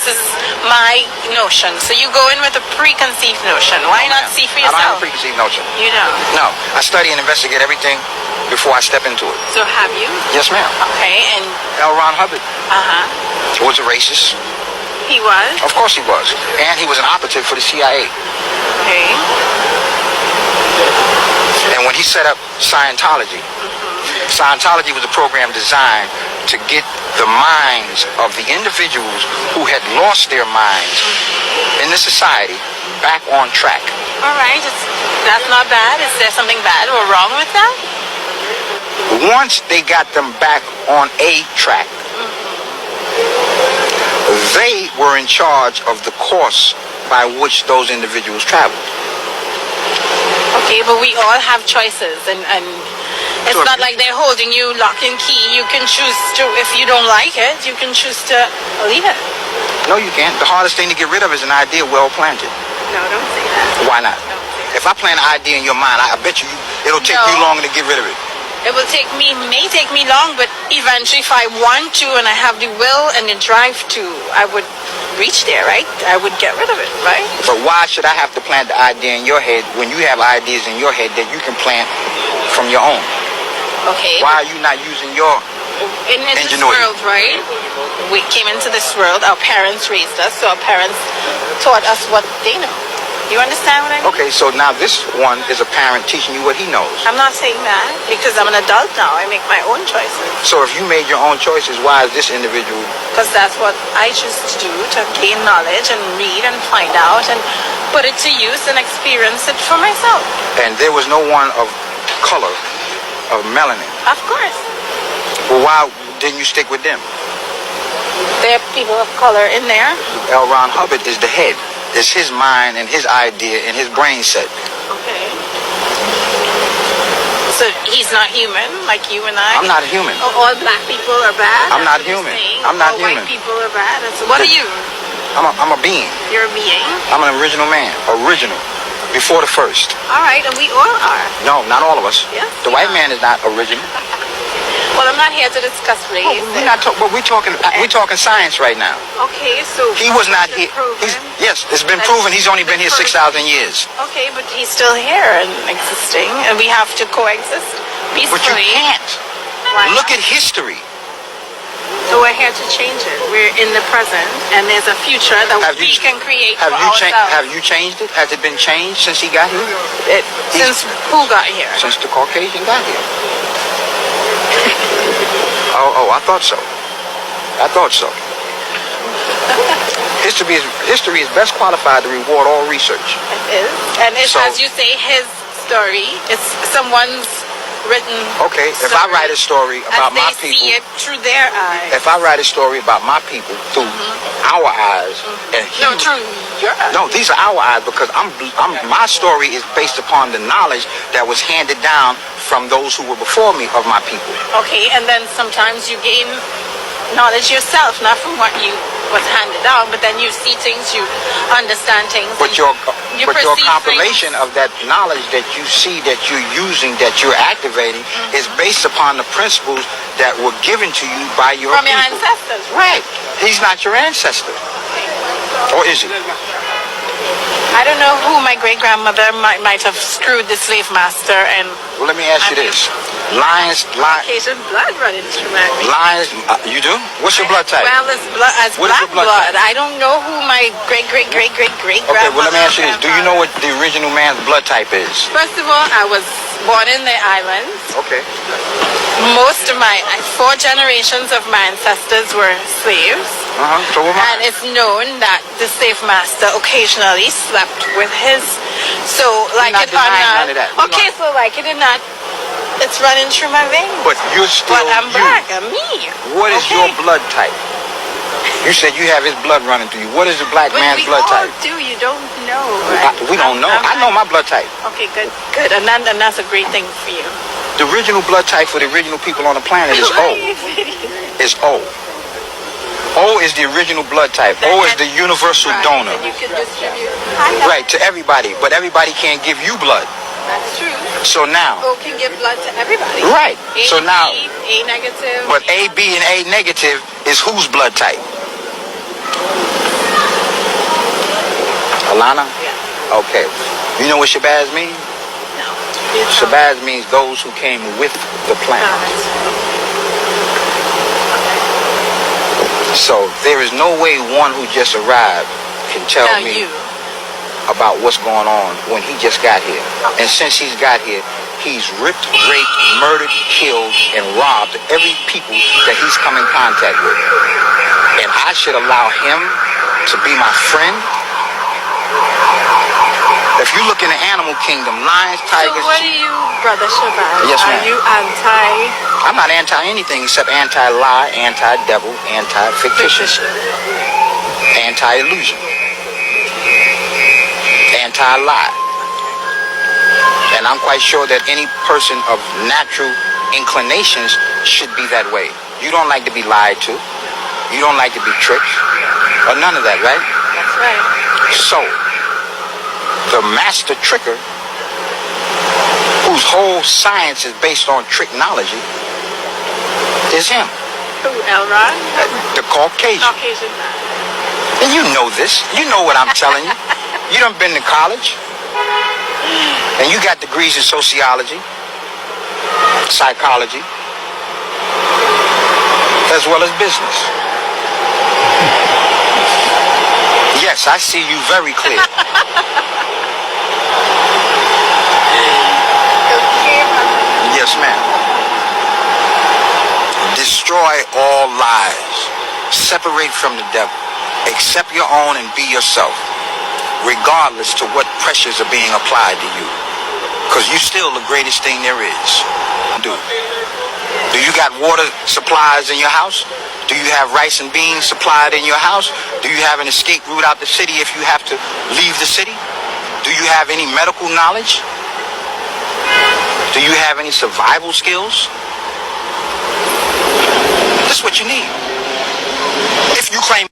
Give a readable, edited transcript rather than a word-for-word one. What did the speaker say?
is my notion. So you go in with a preconceived notion. Why not see for I don't have yourself? a preconceived notion. You don't? No. I study and investigate everything before I step into it. So have you? Yes, ma'am. Okay, and... L. Ron Hubbard was a racist. He was? Of course he was. And he was an operative for the CIA. Okay. And when he set up Scientology, Scientology was a program designed to get the minds of the individuals who had lost their minds in the society back on track. All right, that's not bad. Is there something bad or wrong with that? Once they got them back on a track, they were in charge of the course by which those individuals traveled. Okay, but we all have choices, and it's Sure. not like they're holding you lock and key. You can choose to, if you don't like it, you can choose to leave it. No, you can't. The hardest thing to get rid of is an idea well planted. No, don't say that. Why not? Don't say that. If I plant an idea in your mind, I bet you it'll take you longer to get rid of it. It will may take me long, but eventually if I want to and I have the will and the drive to, I would reach there, right? I would get rid of it, right? But why should I have to plant the idea in your head when you have ideas in your head that you can plant from your own? Okay. Why are you not using your in this ingenuity? world, right? We came into this world, our parents raised us, so our parents taught us what they know. You understand what I mean? Okay, so now this one is a parent teaching you what he knows. I'm not saying that because I'm an adult now. I make my own choices. So if you made your own choices, why is this individual? Because that's what I choose to do, to gain knowledge and read and find out and put it to use and experience it for myself. And there was no one of color, of melanin. Of course. Well, why didn't you stick with them? There are people of color in there. L. Ron Hubbard is the head. It's his mind and his idea and his brain set. Okay. So he's not human like you and I? I'm not human. All black people are bad? I'm not human. I'm not all human. White people are bad? So what are you? I'm a being. You're a being? I'm an original man. Original. Before the first. All right, and we all are. No, not all of us. Yes, the white man is not original. Well, I'm not here to discuss race. But we're talking science right now. Okay, so he was not here. Yes, it's been proven he's only been here 6,000 years. Okay, but he's still here and existing, and we have to coexist peacefully. But you can't. Why Look not? at history. So we're here to change it. We're in the present, and there's a future that we can create for ourselves. Have you changed it? Has it been changed since he got here? Since who got here? Since the Caucasian got here. Oh, I thought so. History is best qualified to reward all research. It is. And it's, as you say, his story. It's someone's written Okay, if I write a story about my people. see it through their eyes. If I write a story about my people through our eyes. And through your eyes. No, these are our eyes because my story is based upon the knowledge that was handed down from those who were before me of my people. Okay, and then sometimes you gain knowledge yourself, not from what was handed down, but then you see things, you understand things. But your compilation things. of that knowledge that you see, that you're using, that you're activating, is based upon the principles that were given to you by your from people. your ancestors. Right. He's not your ancestor. Or is he? I don't know who my great-grandmother might have screwed the slave master and... Well, let me ask you this. Caucasian blood running through my veins. Lions, you do? What's your blood type? Well, it's What is black your blood blood. type? I don't know who my great-great-great-great-grandmother... Okay, well, let me ask you this. Do you know what the original man's blood type is? First of all, I was born in the islands. Okay. Most of 4 generations of my ancestors were slaves. So am I. And it's known that the slave master occasionally slept with his. So, like not it or denying not. none of that. Okay, so like it or not, it's running through my veins. But you're still But I'm you. black. I'm me. What is your blood type? You said you have his blood running through you. What is the black man's blood type? We all do. You don't know, right? We don't know. I know my blood type. Okay, good. And that's a great thing for you. The original blood type for the original people on the planet is O. Is O. O is the original blood type. O is the universal donor. And you can distribute. Right, to everybody. But everybody can't give you blood. That's true. So now. O can give blood to everybody. Right. So now. A negative. But A, B, and A negative is whose blood type? Alana? Yeah. Okay. You know what Shabazz means? No. Shabazz means those who came with the plan. So there is no way one who just arrived can tell me about what's going on when he just got here. And since he's got here, he's ripped, raped, murdered, killed, and robbed every people that he's come in contact with. And I should allow him to be my friend? If you look in the animal kingdom, lions, tigers... So what are you, Brother Shabazz? Yes, ma'am. Are you anti... I'm not anti-anything except anti-lie, anti-devil, anti-fictitious, anti-illusion, anti-lie. And I'm quite sure that any person of natural inclinations should be that way. You don't like to be lied to. You don't like to be tricked. Or none of that, right? That's right. So, the master tricker, whose whole science is based on tricknology, is him. Who, Elron? The Caucasian. Caucasian. And you know this. You know what I'm telling you. You done been to college. And you got degrees in sociology, psychology, as well as business. Yes, I see you very clear. Yes, ma'am. Destroy all lies. Separate from the devil. Accept your own and be yourself, regardless to what pressures are being applied to you. Because you're still the greatest thing there is. Do you got water supplies in your house? Do you have rice and beans supplied in your house? Do you have an escape route out the city if you have to leave the city? Do you have any medical knowledge? Do you have any survival skills? This is what you need. If you claim